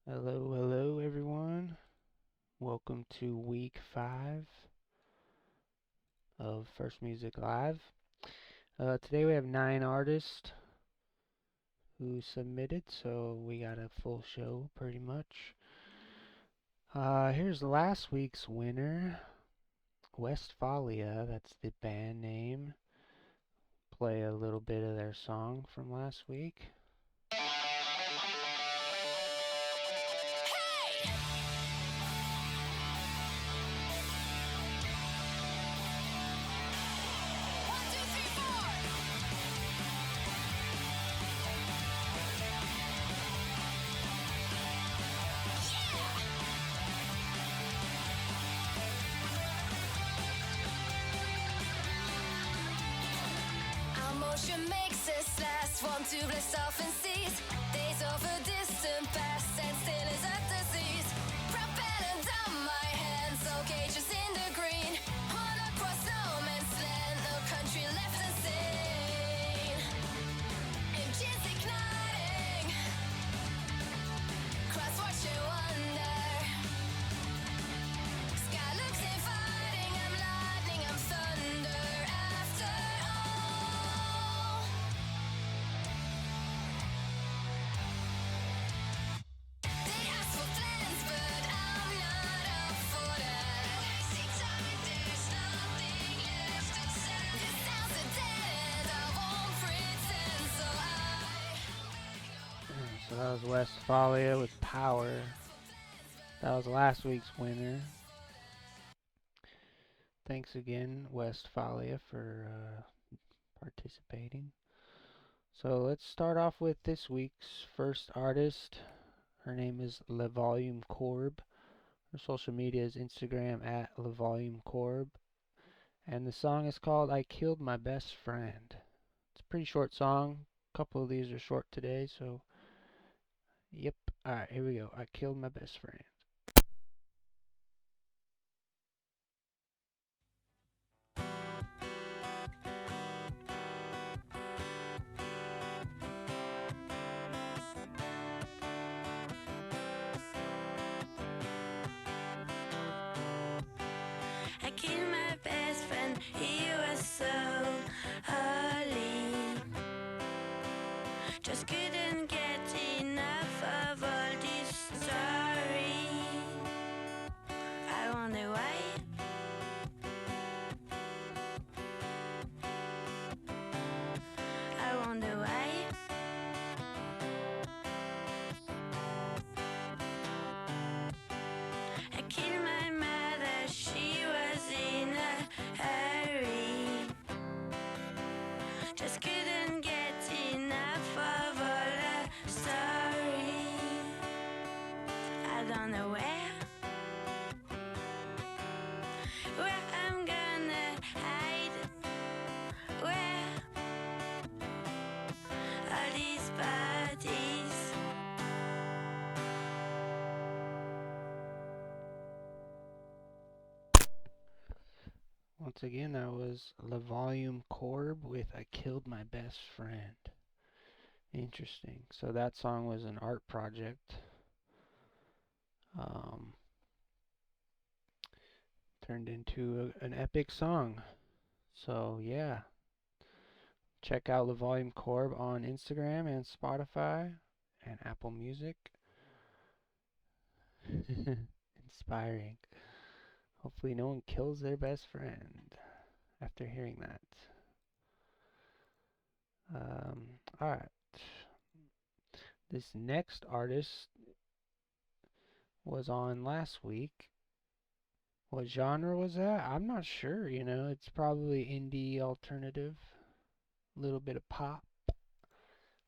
Hello, hello, everyone. Welcome to week 5 of First Music Live. Today we have 9 artists who submitted, so we got a full show pretty much. Here's last week's winner, Westphalia, that's the band name. Play a little bit of their song from last week. Motion makes us last, one to bless off and seize. Days of a distant past, and still is a disease. Propellant down my hands, so cages in the green. On across no man's land, no country left insane. Engines igniting, cross watch and wonder. Sky looks inviting, I'm lightning, I'm thunder. After all, they ask for plans, but I'm not up for that. Wasting time, there's nothing left to say. This sounds a dead end, I won't pretend, so So that was Westphalia with Power. That was last week's winner. Thanks again, Westphalia, for participating. So let's start off with this week's first artist. Her name is Volume Courbe. Her social media is Instagram at Volume Courbe. And the song is called I Killed My Best Friend. It's a pretty short song. A couple of these are short today, so yep. Alright, here we go. I Killed My Best Friend. I killed my best friend, he was so holy. Just couldn't get enough of all this story. I wonder why. I wonder why. I killed my mother, she was in a hurry. Just couldn't get enough of all the story. I don't know where I'm gonna hide. Where are these bodies? Once again, that was Volume Courbe with I Killed My Best Friend. Interesting. So that song was an art project. Turned into an epic song. So yeah, check out Volume Courbe on Instagram and Spotify and Apple Music. Inspiring. Hopefully no one kills their best friend after hearing that. Alright. This next artist was on last week. What genre was that? I'm not sure, It's probably indie alternative, a little bit of pop.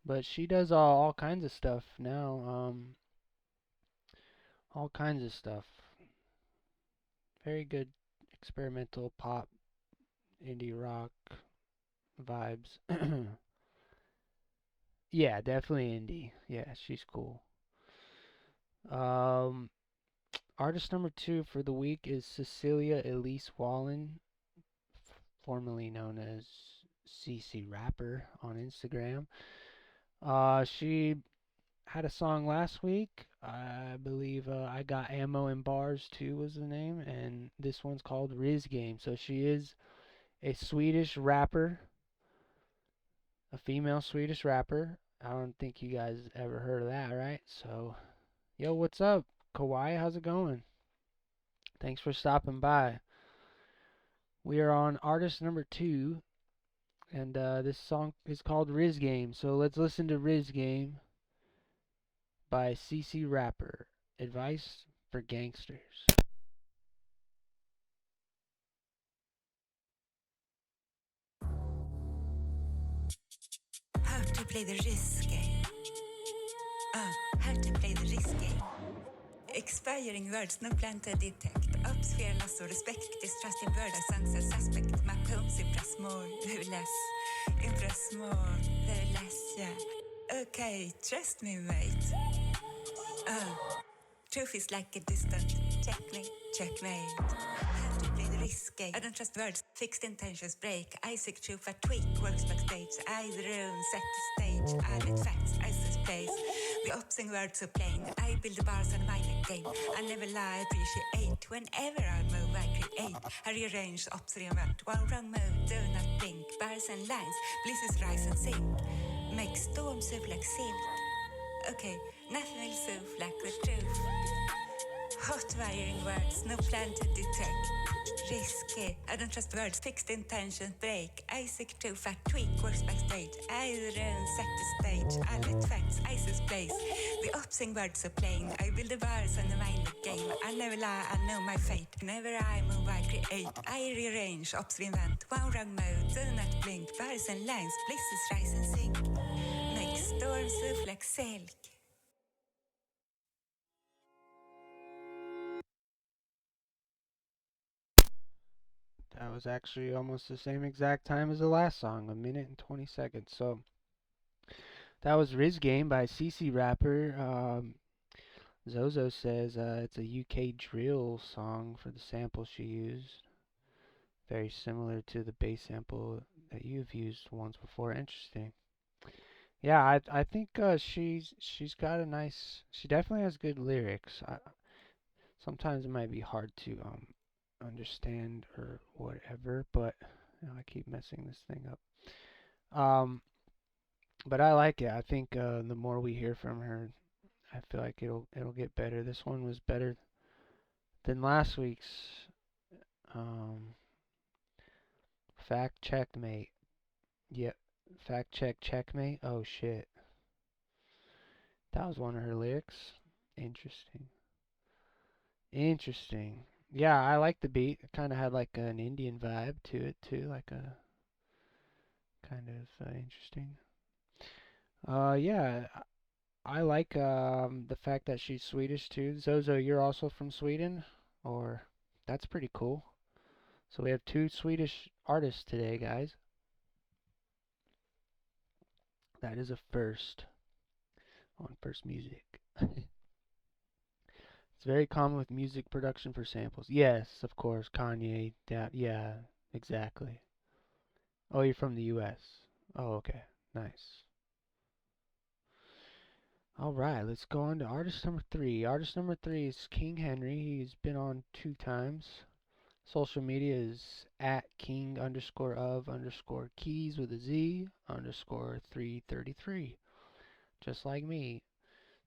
But she does all kinds of stuff now. All kinds of stuff. Very good experimental pop, indie rock vibes. Yeah, definitely indie. Yeah, she's cool. Um, Artist number 2 for the week is Cecilia Elise Wallin, formerly known as CC Rapper on Instagram. She had a song last week. I believe I Got Ammo in Bars too was the name, and this one's called RazrCande. So she is a Swedish rapper, a female Swedish rapper. I don't think you guys ever heard of that, right? So, yo, what's up, Kawhi? How's it going? Thanks for stopping by. We are on artist number 2, and this song is called RazrCande. So let's listen to RazrCande by CC Rapper. Advice for Gangsters. How to play the risk game. How to play the risk game. Expiring words, no plan to detect. Ups, fearless, or respect. Distrust in word, sense suspect. My poems impress more, the less. Impress more, the less, yeah. Okay, trust me, mate. Truth is like a distant checkmate, checkmate. How to play the risk game. I don't trust words, fixed intentions break. I seek truth, I tweak, works backstage. I the room, set the stage. I let facts, I place. We opsing words so plain. I build the bars on my game. I never lie, appreciate. Whenever I move, I create. I rearrange, ops reinvent. One wrong move, do not blink. Bars and lines, blisses rise and sink. Make storms up like silk. Okay, nothing will surf like the truth. Hot wiring words, no plan to detect. Risky, I don't trust words, fixed intentions break. I seek truth, I tweak, works backstage. I run, set the stage. I let facts, ISIS place. The opsing words so plain. I build the bars and the mind game. I never lie, I know my fate. Whenever I move, I create. I rearrange, ops reinvent. One wrong mode, do not blink. Bars and lines, blisses rise and sink. Make storms surf like silk. That was actually almost the same exact time as the last song, 1 minute and 20 seconds. So that was RazrCande by CC Rapper. ZoZo says it's a UK drill song for the sample she used. Very similar to the bass sample that you've used once before. Interesting. Yeah, I think she's got a nice. She definitely has good lyrics. Sometimes it might be hard to understand or whatever, but I keep messing this thing up. But I like it. I think the more we hear from her, I feel like it'll get better. This one was better than last week's. Um, fact checkmate. Yep, fact check checkmate. Oh shit, that was one of her lyrics. Interesting. Interesting. Yeah, I like the beat. It kind of had like an Indian vibe to it too, like a kind of interesting. Yeah, I like the fact that she's Swedish too. ZoZo, you're also from Sweden, or that's pretty cool. So we have 2 Swedish artists today, guys. That is a first on First Music. It's very common with music production for samples. Yes, of course, Kanye. Yeah, exactly. Oh, you're from the U.S. Oh, okay, nice. All right, let's go on to artist number 3. Artist number 3 is King Henry. He's been on 2 times. Social media is at king underscore of underscore keys with a Z underscore 333. Just like me.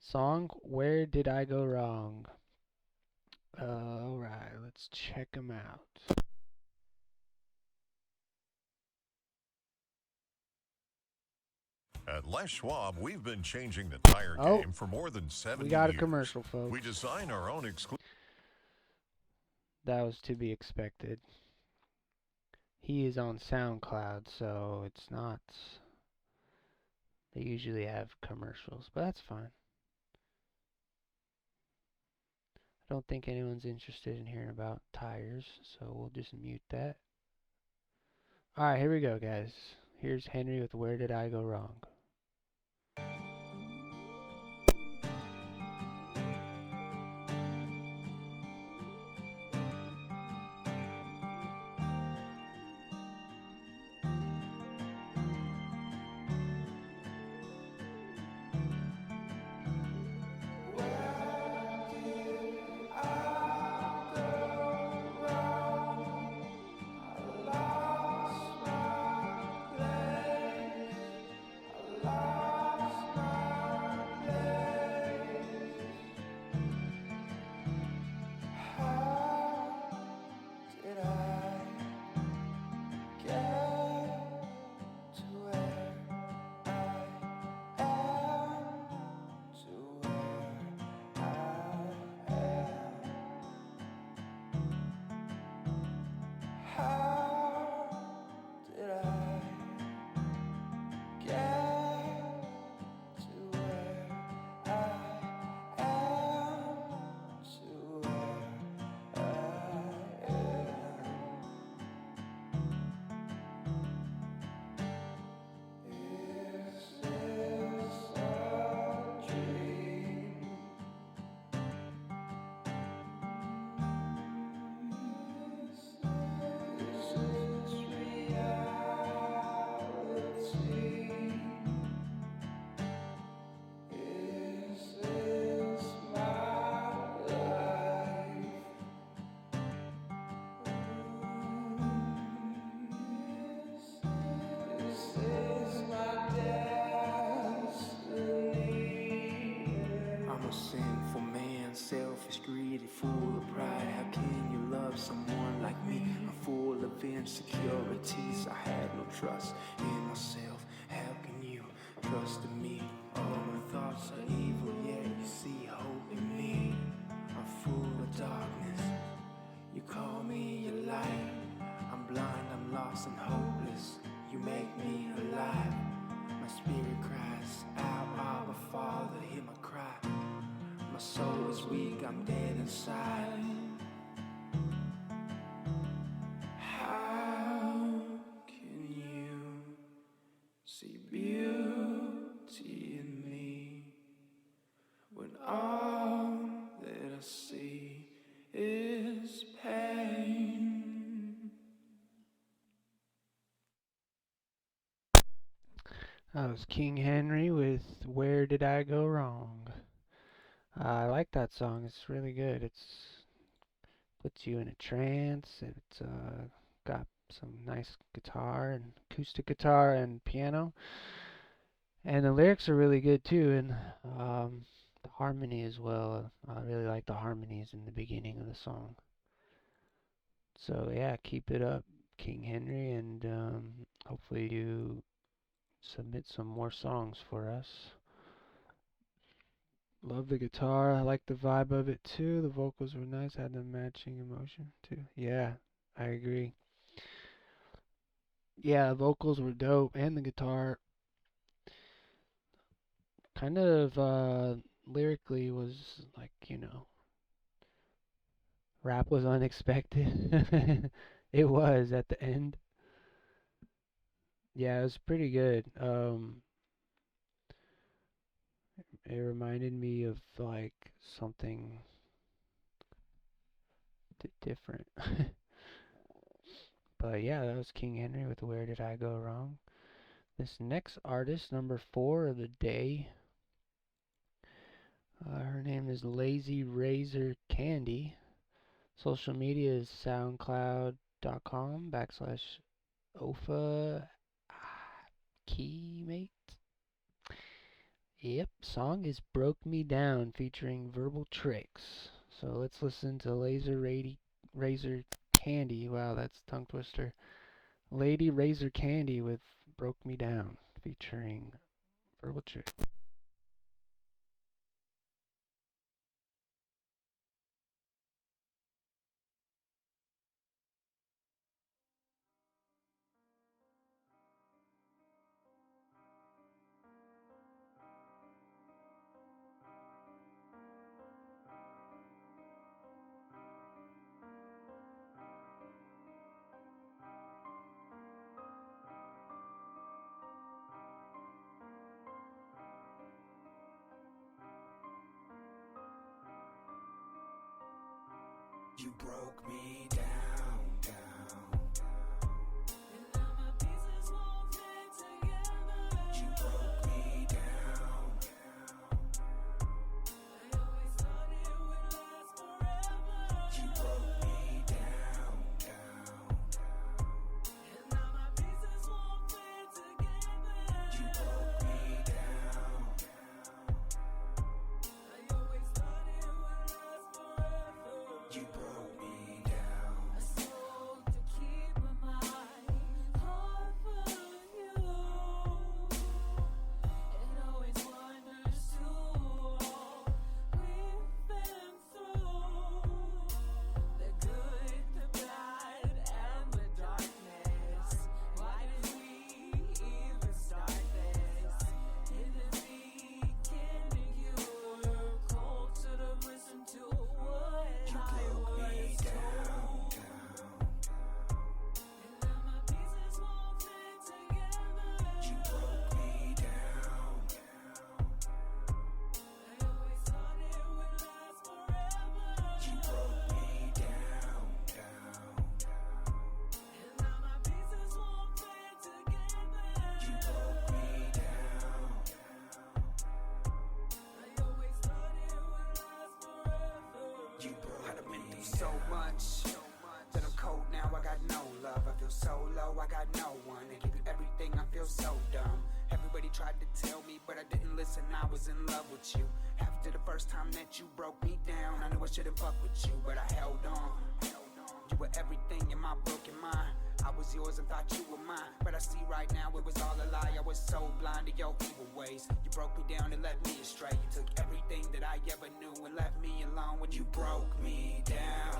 Song, Where Did I Go Wrong? Alright, let's check him out. At Les Schwab, we've been changing the tire game for more than 70 we got a years. commercial, folks. We design our own exclusive. That was to be expected. He is on SoundCloud, so it's not. They usually have commercials, but that's fine. I don't think anyone's interested in hearing about tires, so we'll just mute that. Alright, here we go, guys. Here's Henry with Where Did I Go Wrong? greed, full of pride. How can you love someone like me? I'm full of insecurities. I had no trust in myself. How can you trust in me? All my thoughts are evil, yet you see hope in me. I'm full of darkness. You call me your light. I'm blind, I'm lost and hopeless. You make me alive. My spirit cries out, Abba Father, hear my cry. My soul is weak, I'm dead inside. How can you see beauty in me when all that I see is pain? That was King Henry with Where Did I Go Wrong? I like that song. It's really good. It's puts you in a trance. It's got some nice guitar and acoustic guitar and piano. And the lyrics are really good too, and the harmony as well. I really like the harmonies in the beginning of the song. So yeah, keep it up, King Henry, and hopefully you submit some more songs for us. Love the guitar. I like the vibe of it too. The vocals were nice. Had the matching emotion too. Yeah, I agree. Yeah, the vocals were dope, and the guitar kind of lyrically was like, rap was unexpected. It was at the end. Yeah, it was pretty good. It reminded me of like something different. But yeah, that was King Henry with Where Did I Go Wrong? This next artist, number 4 of the day, her name is Lazy Razor Candy. Social media is soundcloud.com/OFA Keymate. Yep, song is Broke Me Down featuring Verbal Tricks. So let's listen to Razor Candy. Wow, that's a tongue twister. Lady Razor Candy with Broke Me Down featuring Verbal Tricks. You broke me down, down. And now my pieces won't fit together. You broke me down, down. I always thought it would last forever. You broke me down, down. And now my pieces won't fit together. You broke me down, down. I always thought it would last forever. You broke me down. I spoke to keep my mind hard for you, and always wonders too all we've been through, the good, the bad, and the darkness. Why did we even start this? In the beginning you were cold, should have listened to what You I broke me was down, told. down. And now my pieces won't fit together. You broke me down, down. I always thought it would last forever. You broke me down, down. And now my pieces won't fit together. You broke me down, down. I always thought it would last forever. You broke I've been me through so much that I'm cold now. I got no love. I feel so low. I got no one. I give you everything. I feel so dumb. Everybody tried to tell me, but I didn't listen. I was in love with you. After the first time that you broke me down, I knew I shouldn't fuck with you, but I held on. You were everything in my broken mind. I was yours and thought you were mine, but I see right now it was all a lie. I was so blind to your evil ways. You broke me down and led me astray. You took everything that I ever knew and left me alone when you broke me down.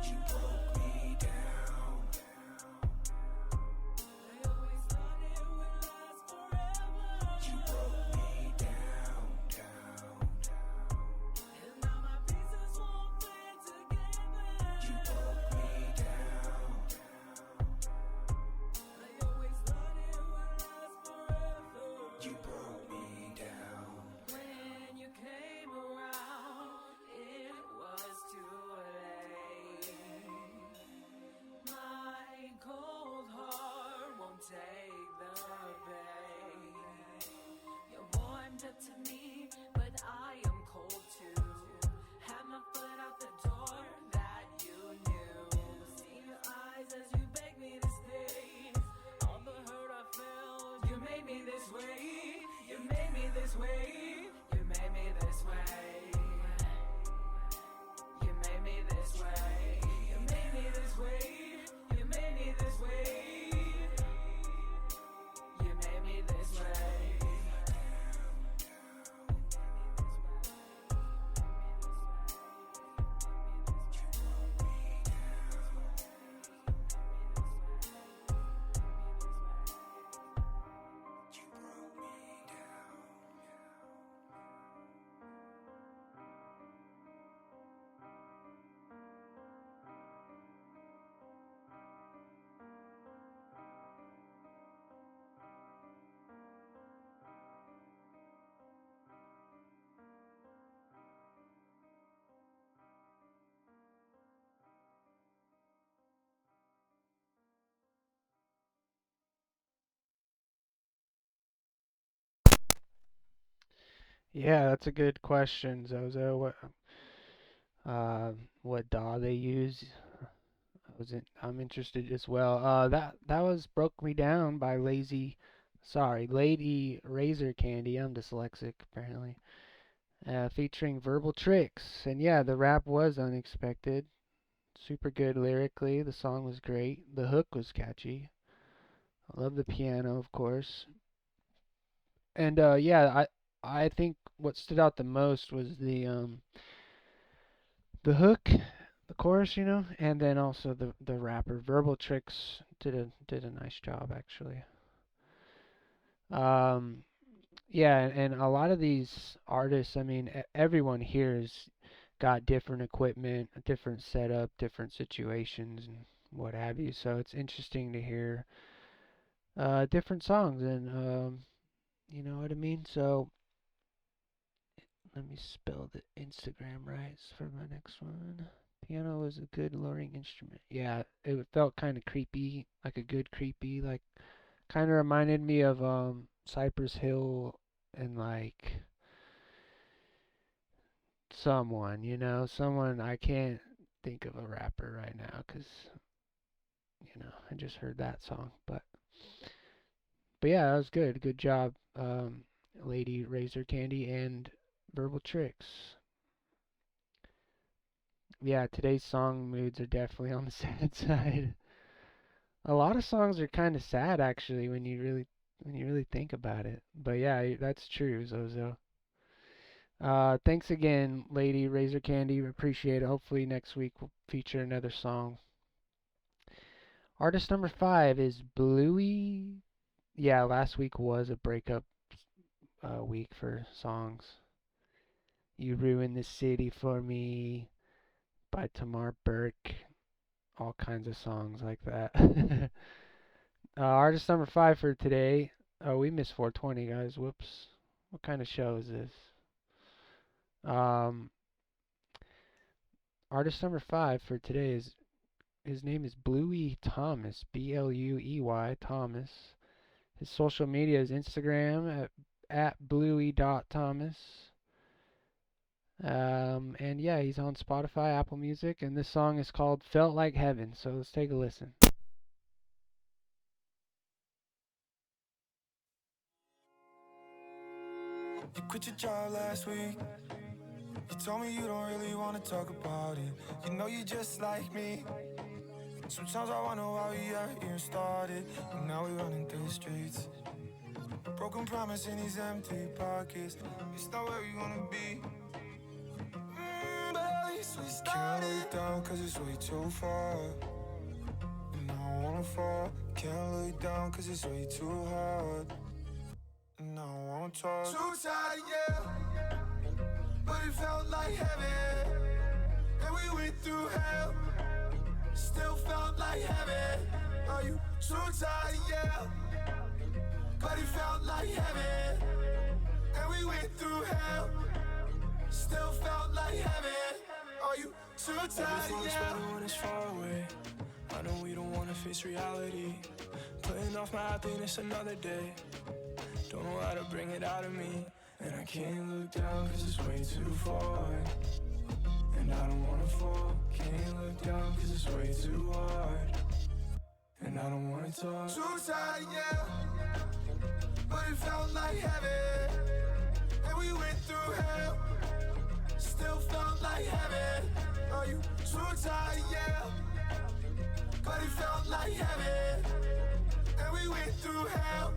You broke me down. You broke me down, down. You broke me down. You broke me down. When you came around, it was too late. My cold heart won't take the bait. You're warmed up to me, but I am cold too. Had my foot out the door that you knew. See your eyes as you beg me to stay. All the hurt I felt, you made me this way. You made me this way. You made me this way. You made me this way. You made me this way. You made me this way. You made me this way. Yeah, that's a good question, Zozo. What DAW they use? I'm interested as well. That was "Broke Me Down" by Lady RazrCande. I'm dyslexic apparently. Featuring Verbal Tricks, and yeah, the rap was unexpected. Super good lyrically. The song was great. The hook was catchy. I love the piano, of course. And yeah, I think what stood out the most was the hook, the chorus, and then also the rapper. Verbal Tricks did a nice job actually. Um, yeah, and a lot of these artists, I mean, everyone here has got different equipment, a different setup, different situations, and what have you. So it's interesting to hear different songs, and you know what I mean. So let me spell the Instagram right for my next one. Piano is a good luring instrument. Yeah, it felt kind of creepy, like a good creepy, like kind of reminded me of Cypress Hill and like someone I can't think of a rapper right now because I just heard that song, but yeah, that was good. Good job, Lady RazrCande and Verbal Tricks. Yeah, today's song moods are definitely on the sad side. A lot of songs are kind of sad actually when you really think about it. But yeah, that's true, Zozo. Thanks again, Lady RazrCande. Appreciate it. Hopefully next week we'll feature another song. Artist number 5 is Bluey. Yeah, last week was a breakup week for songs. You Ruined the City for Me by Tamar Berk. All kinds of songs like that. Artist number 5 for today. Oh, we missed 420, guys. Whoops. What kind of show is this? Um, Artist number 5 for today is his name is Bluey Thomas. Bluey Thomas. His social media is Instagram at bluey.thomas. And yeah, he's on Spotify, Apple Music, and this song is called Felt Like Heaven. So let's take a listen. You quit your job last week. You told me you don't really want to talk about it. You know you just like me. Sometimes I wonder why we even started. And now we're running through the streets. Broken promise in these empty pockets. It's not where we wanna be. But at least we started. Can't look down cause it's way too far. And I don't wanna fall. Can't look down cause it's way too hard. And I don't wanna talk. Too tired, yeah. But it felt like heaven. And we went through hell. Still felt like heaven. Are you too tired, yeah? But it felt like heaven. And we went through hell. Still felt like heaven. Are you too tired, Everything's yeah? better when it's far away. I know we don't wanna face reality. Putting off my happiness another day. Don't know how to bring it out of me. And I can't look down cause it's way too far. And I don't wanna fall. Can't look down cause it's way too hard. And I don't wanna talk. Too tired, yeah. But it felt like heaven. And we went through hell. Still felt like heaven. Are you too tired, yeah? But it felt like heaven. And we went through hell.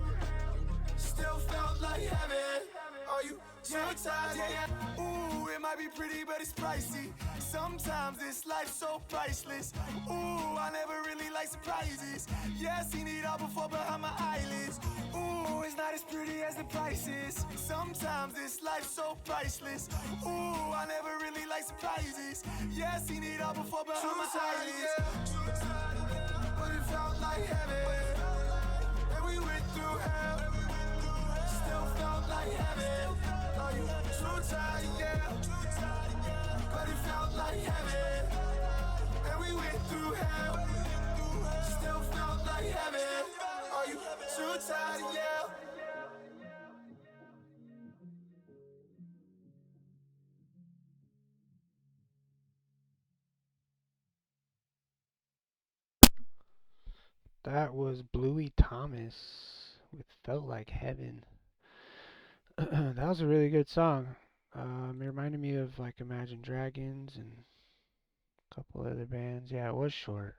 Still felt like heaven. Are you too tired, yeah? Ooh, it might be pretty, but it's pricey. Sometimes this life's so priceless. Ooh, I never really like surprises. Yeah, seen it all before behind my eyelids. Ooh, it's not as pretty as the prices. Sometimes this life's so priceless. Ooh, I never really like surprises. Yeah, seen it all before behind my eyelids. But it felt like heaven. And we went through hell. Still felt like heaven. Are you too tired, yeah? But it felt like heaven. And we went through hell. Still felt like heaven. Are you too tired, yeah? That was Bluey Thomas with Felt Like Heaven. That was a really good song. It reminded me of like Imagine Dragons and a couple other bands. Yeah, it was short.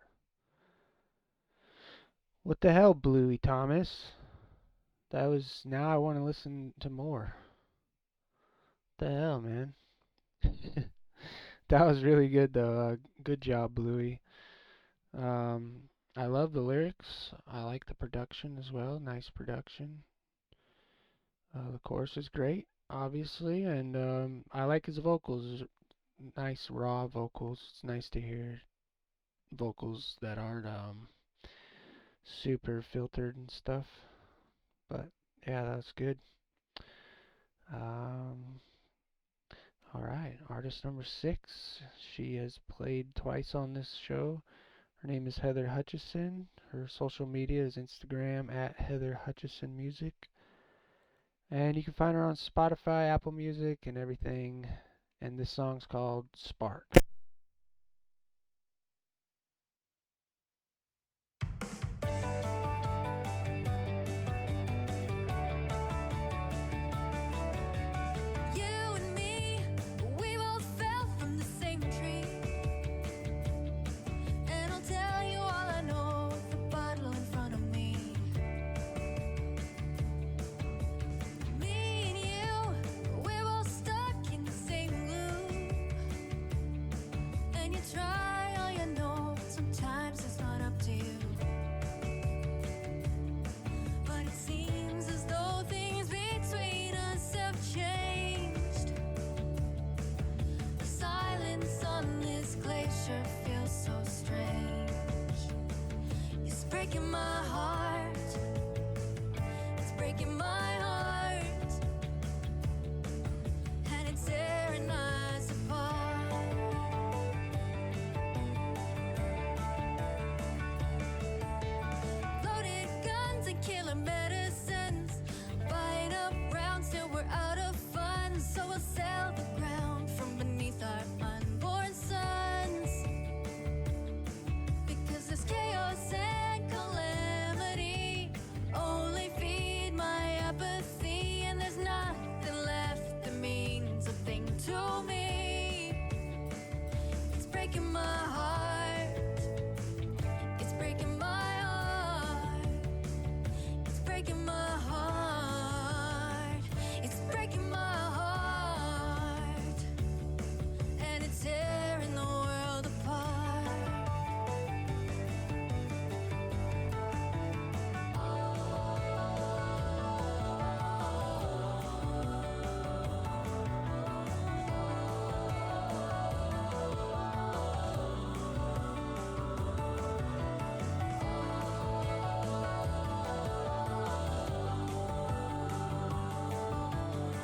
What the hell, Bluey Thomas? That was. Now I want to listen to more. What the hell, man? That was really good though. Good job, Bluey. I love the lyrics. I like the production as well. Nice production. The chorus is great, obviously, and I like his vocals. Nice raw vocals. It's nice to hear vocals that aren't super filtered and stuff. But yeah, that's good. Um, all right, artist number 6. She has played twice on this show. Her name is Heather Hutchison. Her social media is Instagram at Heather Hutchison Music. And you can find her on Spotify, Apple Music, and everything. And this song's called Spark. You and me, we both fell from the same tree. And I'll tell you all I know with the bottle in front of me. Me and you, we're both stuck in the same loop. And you try all you know, sometimes it's not up to you. But it seems as though things between us have changed. The silence on this glacier feels so strange. It's breaking my heart. It's breaking my heart. And it's tearing us apart. Loaded guns and killer medicines. Buying up rounds till we're out of funds. So we'll sell the ground from breaking my heart. It's breaking my heart. It's breaking my heart. It's breaking my heart. And it's tearing the world apart.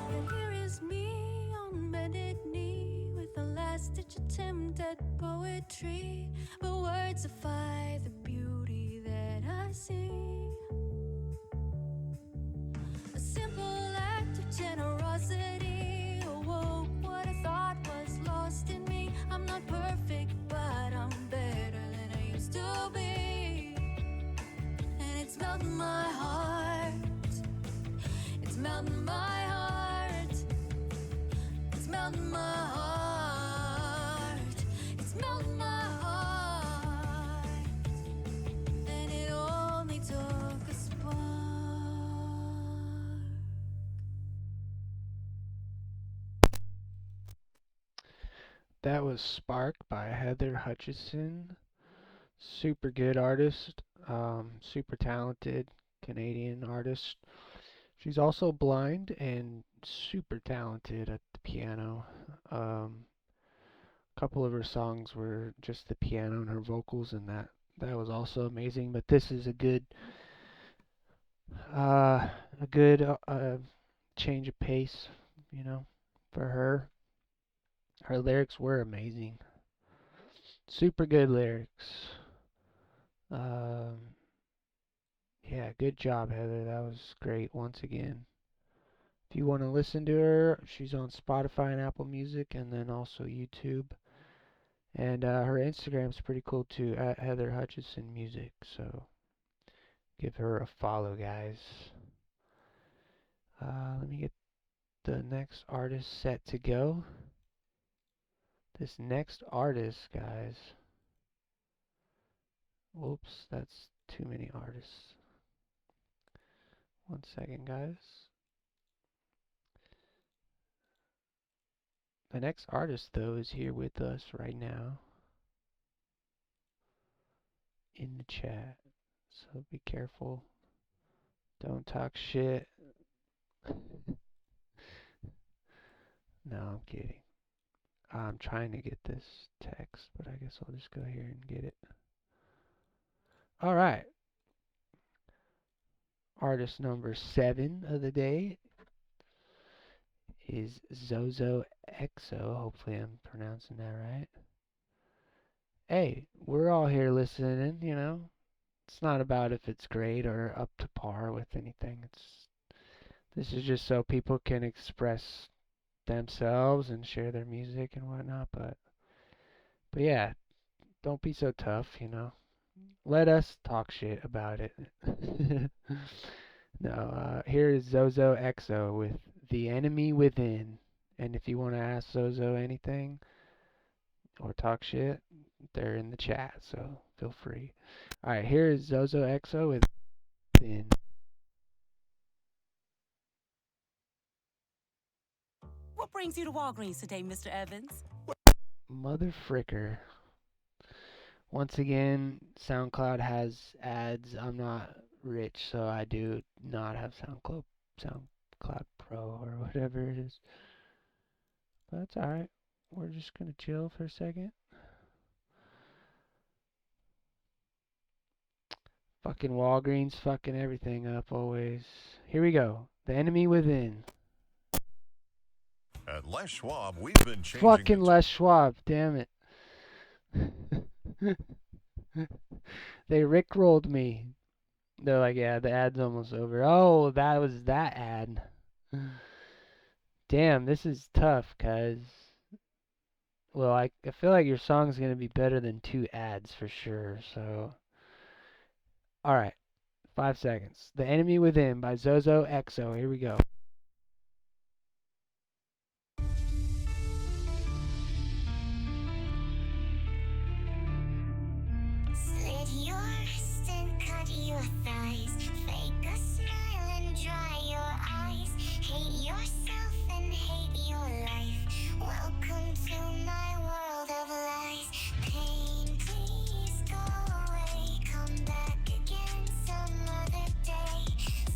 And here is me on bended knee with a last-ditch attempt at poetry, but words defy the beauty that I see. A simple act of generosity awoke what I thought was lost in me. I'm not perfect, but I'm better than I used to be. And it's melting my heart. It's melting my heart. It's melting my heart. It's melting my heart. And it only took a spark. That was Spark by Heather Hutchison. Super good artist, super talented Canadian artist. She's also blind and super talented at the piano. A couple of her songs were just the piano and her vocals, and that was also amazing. But this is a good uh, change of pace, you know, for her. Her lyrics were amazing. Super good lyrics. Um, yeah, good job, Heather. That was great once again. If you want to listen to her, she's on Spotify and Apple Music, and then also YouTube. And her Instagram's pretty cool too, at Heather Hutchison Music. So give her a follow, guys. Let me get the next artist set to go. This next artist, guys. Whoops, that's too many artists. 1 second, guys. The next artist, though, is here with us right now in the chat. So be careful. Don't talk shit. No, I'm kidding. I'm trying to get this text, but I guess I'll just go here and get it. Alright. Artist number 7 of the day is ZoZoExxO. Hopefully I'm pronouncing that right. Hey, we're all here listening, you know. It's not about if it's great or up to par with anything. This is just so people can express themselves and share their music and whatnot, but yeah, don't be so tough, you know. Let us talk shit about it. No, here is ZoZoExxO with The Enemy Within. And if you want to ask Zozo anything or talk shit, they're in the chat, so feel free. Alright, here is ZoZoExxO with Within. What brings you to Walgreens today, Mr. Evans? Mother fricker. Once again, SoundCloud has ads. I'm not rich, so I do not have SoundCloud Pro or whatever it is. But that's alright. We're just gonna chill for a second. Fucking Walgreens fucking everything up always. Here we go. The Enemy Within. At Les Schwab, we've been changing Fucking Les Schwab, damn it. They rickrolled me. They're like, yeah, the ad's almost over. Oh, that was that ad. Damn, this is tough, cuz. Well, I feel like your song's gonna be better than 2 ads for sure, so. Alright, 5 seconds. The Enemy Within by ZoZoExxO. Here we go. your thighs. Fake a smile and dry your eyes. Hate yourself and hate your life. Welcome to my world of lies. Pain, please go away. Come back again some other day.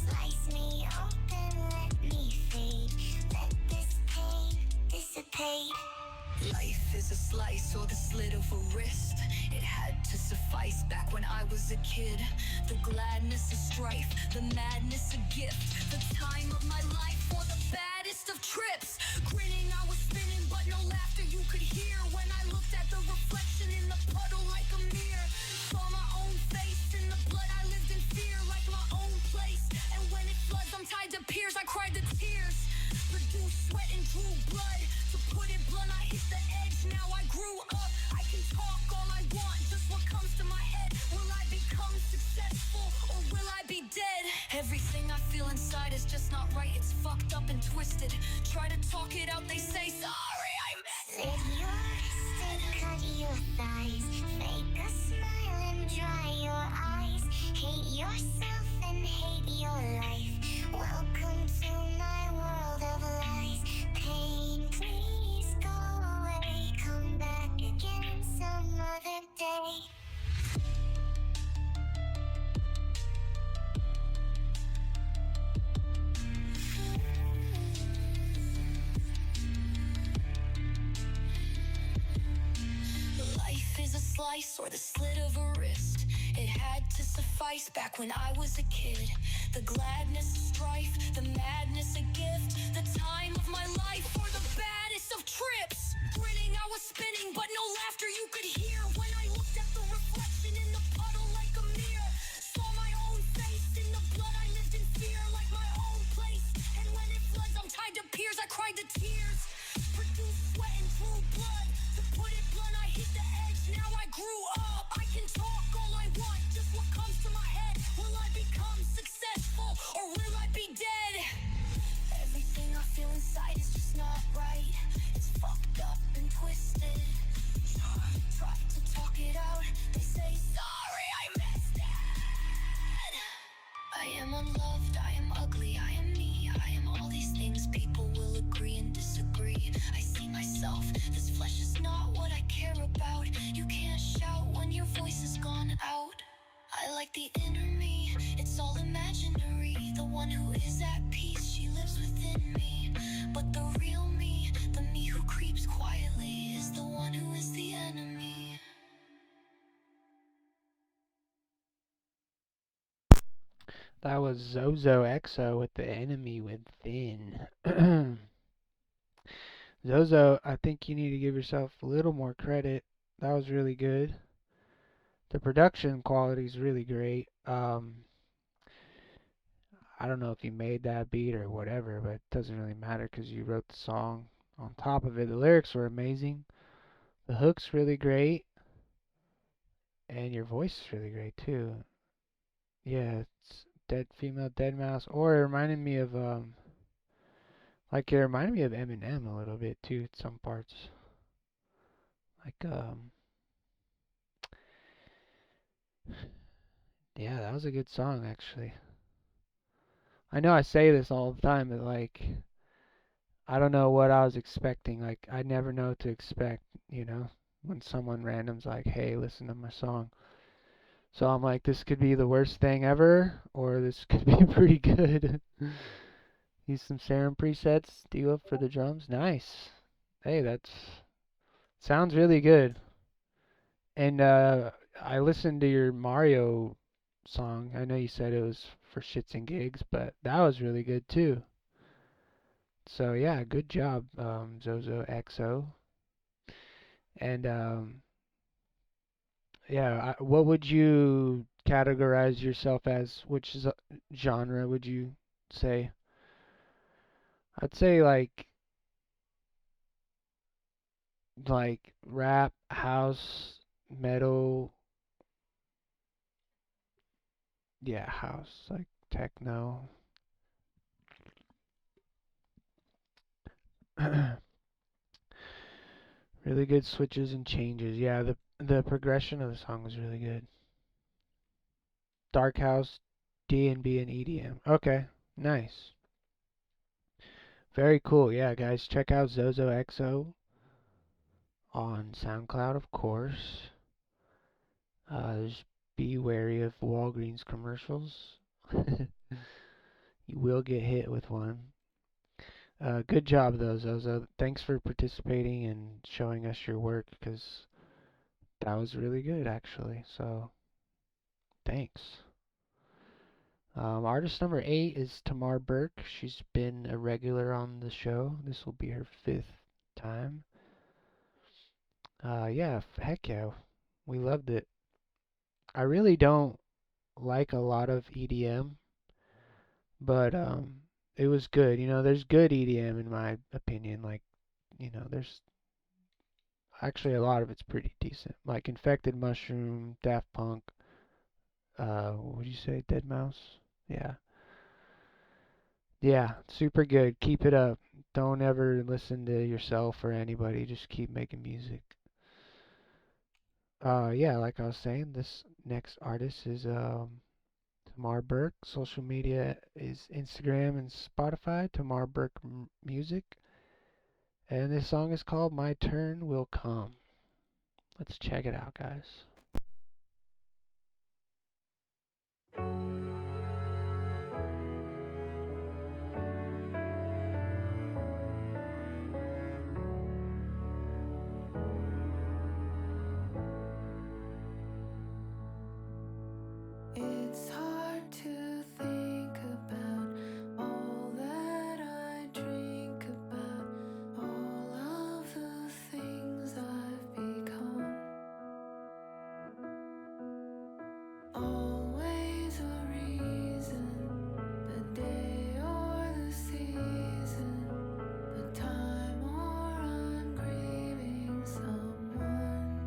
Slice me open, let me fade. Let this pain dissipate. Life is a slice or the slit of a wrist. It had to suffice back when I was a kid. The gladness of strife, the madness a gift. The time of my life or the baddest of trips. Grinning, I was spinning, but no laughter you could hear. When I looked at the reflection in the puddle like a mirror. Saw my own face in the blood, I lived in fear like my own place. And when it floods, I'm tied to piers, I cried the tears. Produced sweat and drew blood. To put it blunt, I hit the edge, now I grew up. I can talk all I want, just what comes to my head. Will I become successful or will I be dead? Everything I feel inside is just not right, it's fucked up and twisted. Try to talk it out, they say sorry, I missed it. Slit your wrist and cut your thighs. Fake a smile and dry your eyes. Hate yourself and hate your life. Welcome to my world of lies. Pain, please go away. Come back again some other day. Life is a slice or the slit of a wrist. It had to suffice back when I was a kid. The gladness of strife, the madness a gift. The time of my life or the baddest of trips. Grinning, I was spinning, but no laughter you could hear. When I looked at the reflection in the puddle like a mirror. Saw my own face in the blood, I lived in fear like my own place. And when it floods, I'm tied to piers, I cried the tears. Produced sweat and drew blood. To put it blunt, I hit the edge, now I grew up. I can talk all I want, just what comes to my head. Will I become successful or will I be dead? Everything I feel inside is just not right. It's fucked up and twisted. Try to talk it out, they say sorry, I missed it. I am unloved, I am ugly, I am me. I am all these things, people will agree and disagree. I see myself, this flesh is not what I care about. You can't shout when your voice has gone out. I like the inner me, it's all imaginary. The one who is at peace, she lives within me. But the real me, the me who creeps quietly, is the one who is the enemy. That was ZoZoExxO with The Enemy Within. Zozo, I think you need to give yourself a little more credit. That was really good. The production quality is really great. I don't know if you made that beat or whatever, but it doesn't really matter because you wrote the song on top of it. The lyrics were amazing. The hook's really great. And your voice is really great too. Yeah, it's dead female dead mouse. Or it reminded me of like it reminded me of Eminem a little bit too at some parts. Like yeah, that was a good song actually. I know I say this all the time, but like I don't know what I was expecting. Like I never know what to expect, you know, when someone random's like, "Hey, listen to my song." So I'm like, this could be the worst thing ever, or this could be pretty good. Use some serum presets, do up for the drums. Nice. Hey, that's sounds really good. And I listened to your Mario song. I know you said it was for shits and gigs, but that was really good too. So yeah, good job, ZoZoExxO. And yeah, what would you categorize yourself as? Which genre would you say? I'd say like rap, house, metal. Yeah, house, like techno. Really good switches and changes. Yeah, the progression of the song was really good. Dark House, D&B, and EDM. Okay, nice. Very cool. Yeah, guys, check out ZoZoExxO on SoundCloud, of course. Just be wary of Walgreens commercials. You will get hit with one. Good job, though, Zozo. Thanks for participating and showing us your work, because that was really good, actually. So, thanks. Artist number 8 is Tamar Berk. She's been a regular on the show. This will be her 5th time. Yeah, heck yeah. We loved it. I really don't like a lot of EDM, but it was good. There's good EDM in my opinion. Like, there's actually a lot of it's pretty decent. Like Infected Mushroom, Daft Punk, what would you say, Dead Mouse? Yeah. Yeah, super good. Keep it up. Don't ever listen to yourself or anybody. Just keep making music. Yeah, like I was saying, this next artist is Tamar Berk. Social media is Instagram and Spotify, Tamar Berk Music. And this song is called My Turn Will Come. Let's check it out, guys. It's hard to think about all that I drink about, all of the things I've become. Always a reason, the day or the season, the time or I'm grieving someone.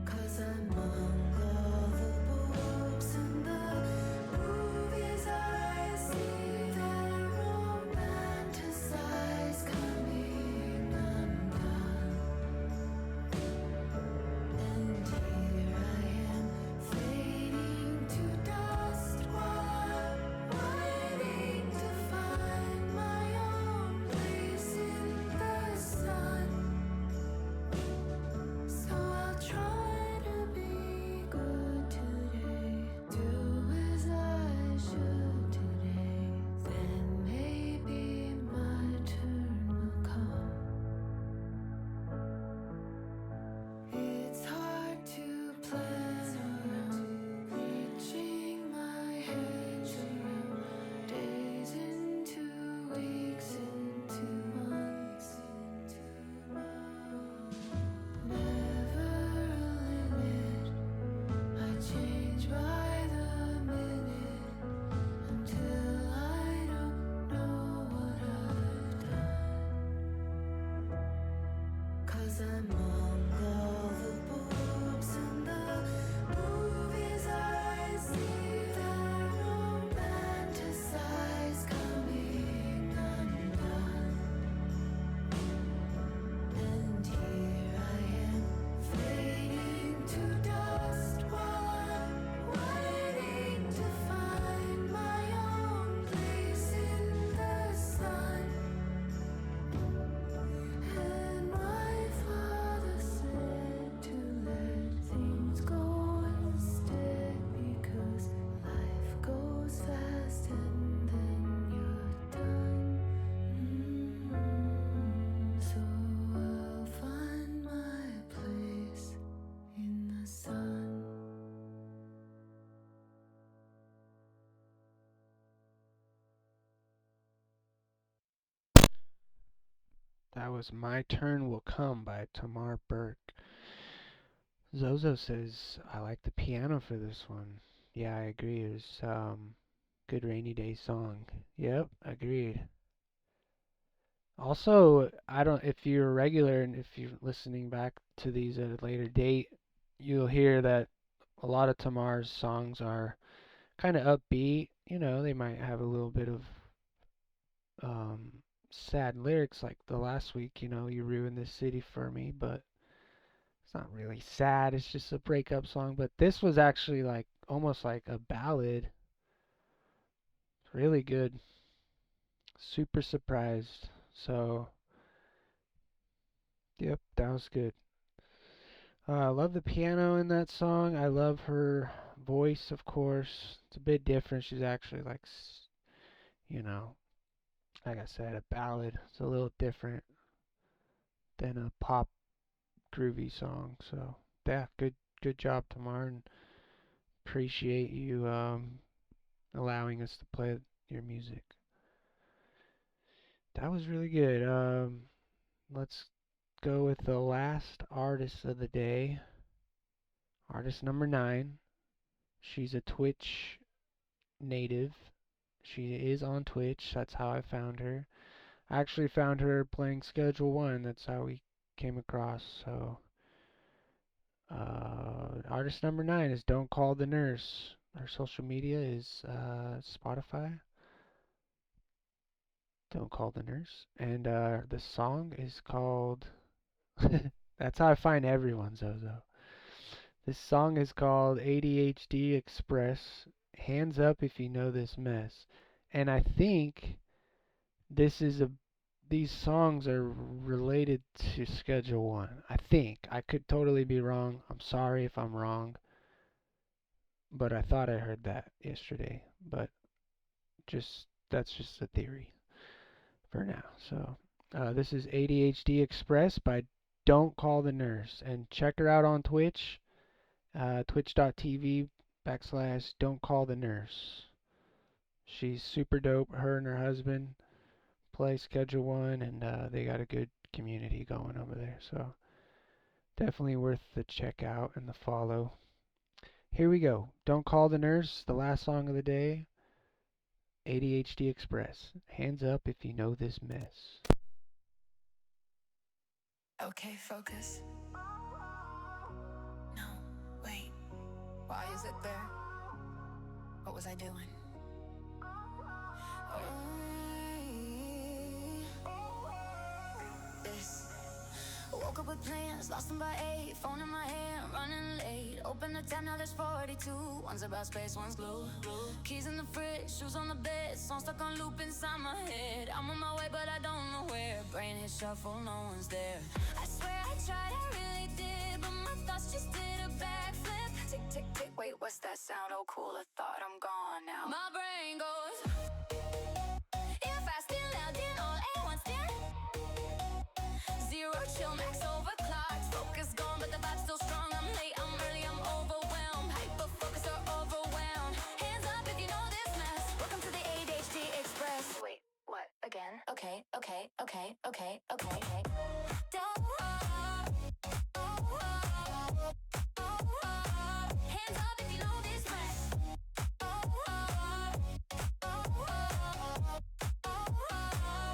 'Cause among all the books and the movies I see that romanticize coming undone. And here I am fading to dust while I'm waiting to find my own place in the sun. So I'll try to be good today, do as I should today, then maybe my turn will come. It's hard to plan around, reaching my head around, days into weeks into months. Never a limit, I change by the minute until I don't know what I've done. 'Cause among all the books and the movies I see that romanticize coming undone. And here I am fading to dust while I'm waiting to find my own place in the sun. And my father said to let things go instead, because life goes fast and then you're done. So I'll find my place in the sun. That was My Turn Will Come by Tamar Berk. Zozo says, I like the piano for this one. Yeah, I agree. It was good rainy day song. Yep, agreed. Also, I don't if you're a regular and if you're listening back to these at a later date, you'll hear that a lot of Tamar's songs are kind of upbeat. They might have a little bit of sad lyrics like the last week, You Ruined This City for Me, but it's not really sad, it's just a breakup song, but this was actually like almost like a ballad. Really good. Super surprised. So, yep, that was good. I love the piano in that song. I love her voice, of course. It's a bit different. She's actually like, you know, like I said, a ballad. It's a little different than a pop groovy song. So, yeah, good job, Tamar, and appreciate you allowing us to play your music. That was really good. Let's go with the last artist of the day. Artist number 9. She's a Twitch native. She is on Twitch. That's how I found her. I actually found her playing Schedule 1. That's how we came across. So, artist number 9 is Don't Call the Nurse. Her social media is Spotify. Don't Call the Nurse. And the song is called... That's how I find everyone, ZoZo. This song is called ADHD Express. Hands up if you know this mess. And I think these songs are related to Schedule 1. I think. I could totally be wrong. I'm sorry if I'm wrong. But I thought I heard that yesterday. But that's just a theory for now. So this is ADHD Express by Don't Call the Nurse. And check her out on Twitch. Twitch.tv/Don't Call the Nurse. She's super dope. Her and her husband play Schedule 1, and they got a good community going over there. So definitely worth the check out and the follow. Here we go. Don't Call the Nurse, the last song of the day. ADHD Express. Hands up if you know this mess. Okay, focus. No, wait. Why is it there? What was I doing? This. Woke up with plans, lost them by 8. Phone in my hand, running late. Open the tab, now there's 42. One's about space, one's glue. Keys in the fridge, shoes on the bed. Song stuck on loop inside my head. I'm on my way, but I don't know where. Brain hit shuffle, no one's there. I swear I tried, I really did, but my thoughts just did a backflip. Tick, tick, tick, wait, what's that sound? Oh cool, I thought I'm gone now. My brain goes, if I still out, then all at once, then zero chill, max overclocked. Focus gone, but the vibe's still strong. I'm late, I'm early, I'm overwhelmed. Hyper focus or overwhelmed. Hands up if you know this mess. Welcome to the ADHD Express. Wait, what? Again? Okay. Hands up if you know this mess.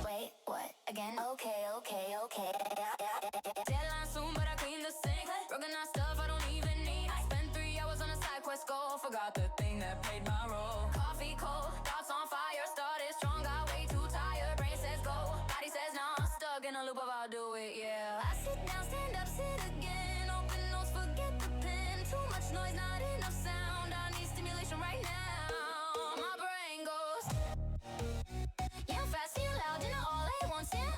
Wait, what? Again? Okay. Deadline soon, but I clean the sink. Organized stuff I don't even need. I spent 3 hours on a side quest goal. Forgot the thing that played my role. Coffee cold, thoughts on fire. Started strong, got way too tired. Brain says go, body says nah. Stuck in a loop of I'll do it, yeah. I sit down, stand up, sit again. Open notes, forget the pen. Too much noise, not enough sound. I need stimulation right now. My brain goes, yeah, fast, you loud, and all at once, yeah.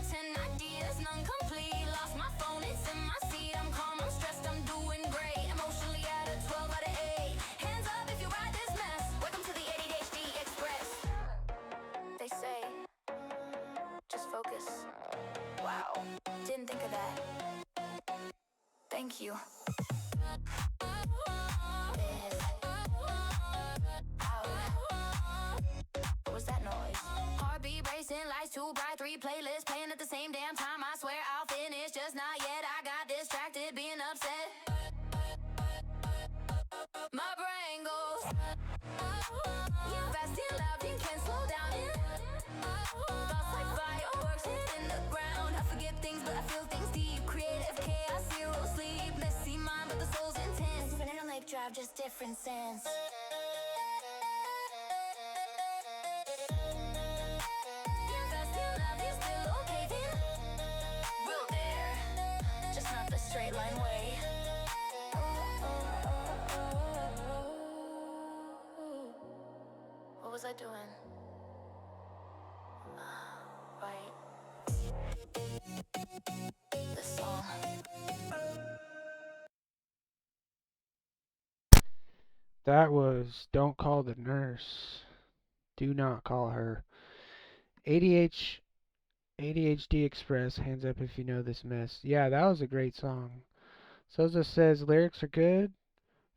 10 ideas, none complete. Lost my phone, it's in my seat. I'm calm, I'm stressed, I'm doing great. Emotionally at a 12 out of 8. Hands up if you ride this mess. Welcome to the ADHD Express. They say, just focus. Wow, didn't think of that. Thank you. What was that noise? Heartbeat racing, lights too bright, 3 playlists playing at the same damn time. I swear I'll finish, just not yet. I got distracted, being upset. My brain goes, you fast and loud, you can't slow down. Thoughts like fireworks hitting the ground. I forget things, but I feel things deep. Creative chaos, zero sleep. Messy mind, but the soul's intense. Spinning a lake drive, just different sense. I doing? Right. This song. That was Don't Call the Nurse. Do not call her. ADHD Express, hands up if you know this mess. Yeah, that was a great song. Soza says lyrics are good.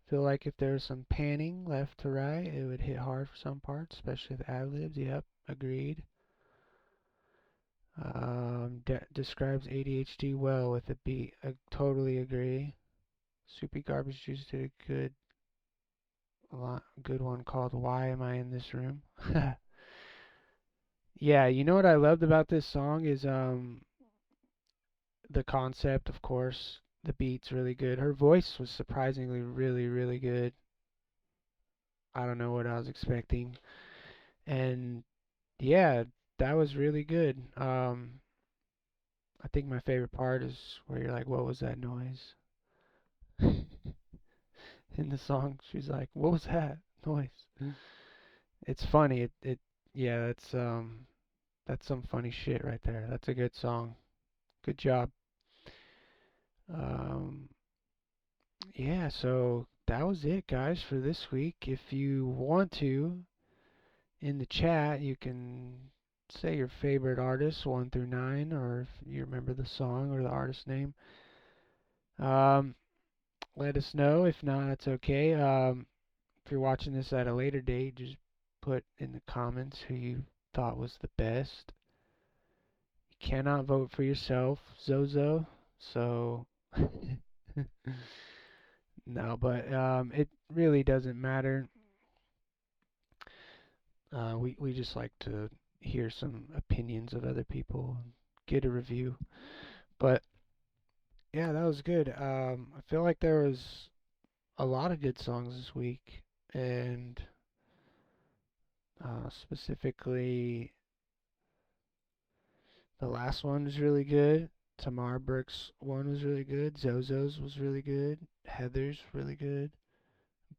Feel like if there was some panning left to right, it would hit hard for some parts, especially the ad-libs. Yep, agreed. Describes ADHD well with a beat. I totally agree. Soupy Garbage Juice did a good one called Why Am I in This Room? Yeah, you know what I loved about this song is the concept, of course. The beat's really good. Her voice was surprisingly really, really good. I don't know what I was expecting. And yeah, that was really good. I think my favorite part is where you're like, what was that noise? In the song, she's like, what was that noise? It's funny. Yeah, that's some funny shit right there. That's a good song. Good job. Um, yeah, so that was it, guys, for this week. If you want to, in the chat, you can say your favorite artists, 1 through 9, or if you remember the song or the artist name. Let us know. If not, that's okay. If you're watching this at a later date, just put in the comments who you thought was the best. You cannot vote for yourself, ZoZo. So, no, but it really doesn't matter. We just like to hear some opinions of other people and get a review. But yeah, that was good. I feel like there was a lot of good songs this week, and specifically the last one was really good. Tamar Berk's one was really good. ZoZo's was really good. Heather's really good.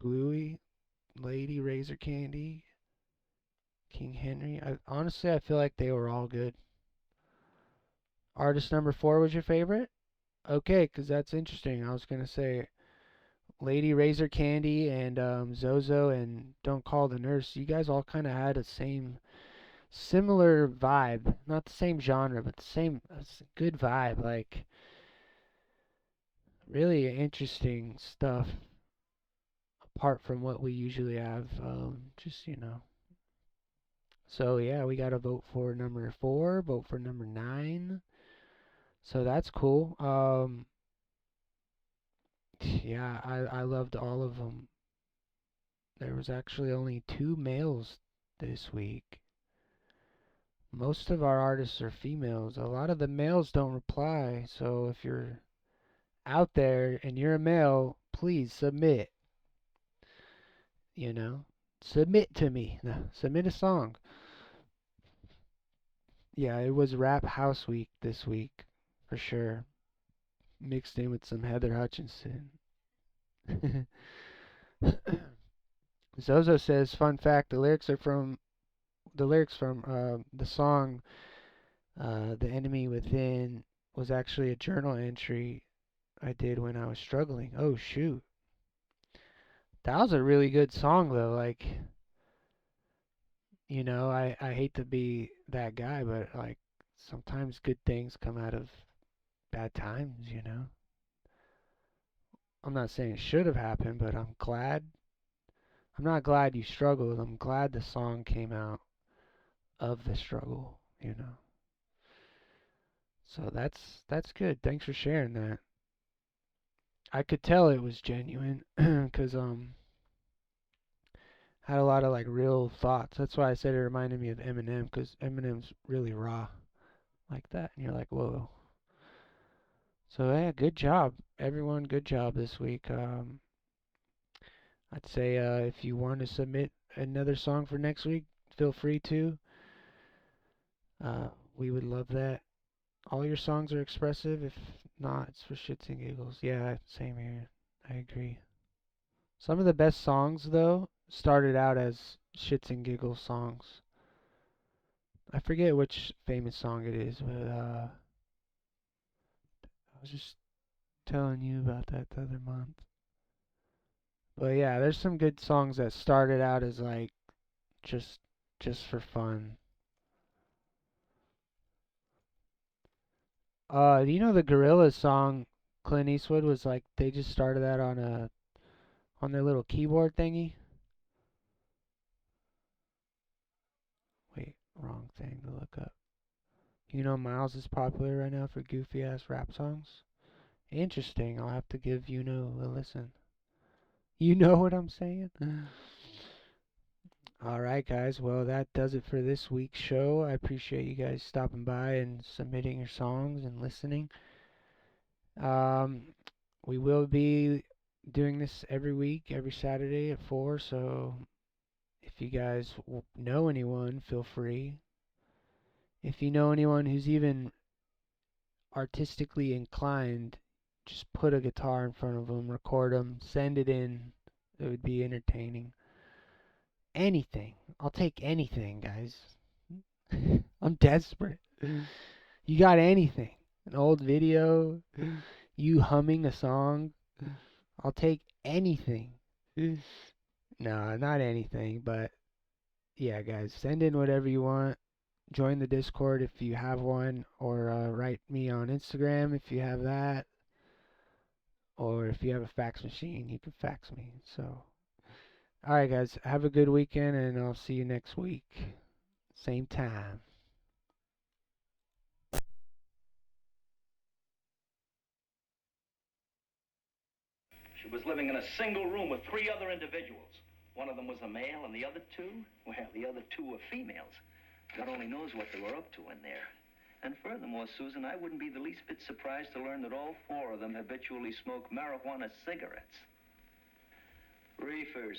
Bluey, Lady, RazrCande, King Henry. Honestly, I feel like they were all good. Artist number 4 was your favorite? Okay, because that's interesting. I was going to say Lady, RazrCande, and ZoZo and Don't Call the Nurse. You guys all kind of had a similar vibe. Not the same genre, but the same good vibe. Like, really interesting stuff apart from what we usually have. So yeah, we got to vote for number 4, vote for number 9. So that's cool. Yeah, I loved all of them. There was actually only 2 males this week. Most of our artists are females. A lot of the males don't reply. So if you're out there and you're a male, please submit. You know, submit to me. No, submit a song. Yeah, it was Rap House Week this week, for sure. Mixed in with some Heather Hutchison. Zozo says, fun fact, the lyrics from the song The Enemy Within was actually a journal entry I did when I was struggling. Oh shoot. That was a really good song though. Like, I hate to be that guy, but like sometimes good things come out of bad times. I'm not saying it should have happened, but I'm glad. I'm not glad you struggled. I'm glad the song came out of the struggle. So that's good. Thanks for sharing that. I could tell it was genuine because had a lot of like real thoughts. That's why I said it reminded me of Eminem because Eminem's really raw like that, and you're like, whoa. So yeah, good job, everyone. Good job this week. I'd say if you want to submit another song for next week, feel free to. We would love that. All your songs are expressive. If not, it's for shits and giggles. Yeah, same here. I agree. Some of the best songs, though, started out as shits and giggles songs. I forget which famous song it is, but I was just telling you about that the other month. But yeah, there's some good songs that started out as like just for fun. Do you know the Gorillaz song Clint Eastwood was like they just started that on their little keyboard thingy? Wait, wrong thing to look up. You know Miles is popular right now for goofy ass rap songs? Interesting. I'll have to give a listen. You know what I'm saying? Alright, guys. Well, that does it for this week's show. I appreciate you guys stopping by and submitting your songs and listening. We will be doing this every week, every Saturday at 4, so if you guys know anyone, feel free. If you know anyone who's even artistically inclined, just put a guitar in front of them, record them, send it in. It would be entertaining. Anything. I'll take anything, guys. I'm desperate. You got anything? An old video? You humming a song? I'll take anything. No, not anything, but yeah, guys, send in whatever you want. Join the Discord if you have one, or write me on Instagram if you have that. Or if you have a fax machine, you can fax me. So, alright, guys, have a good weekend, and I'll see you next week. Same time. She was living in a single room with 3 other individuals. One of them was a male, and the other 2, well, the other 2 were females. God only knows what they were up to in there. And furthermore, Susan, I wouldn't be the least bit surprised to learn that all 4 of them habitually smoke marijuana cigarettes. Reefers.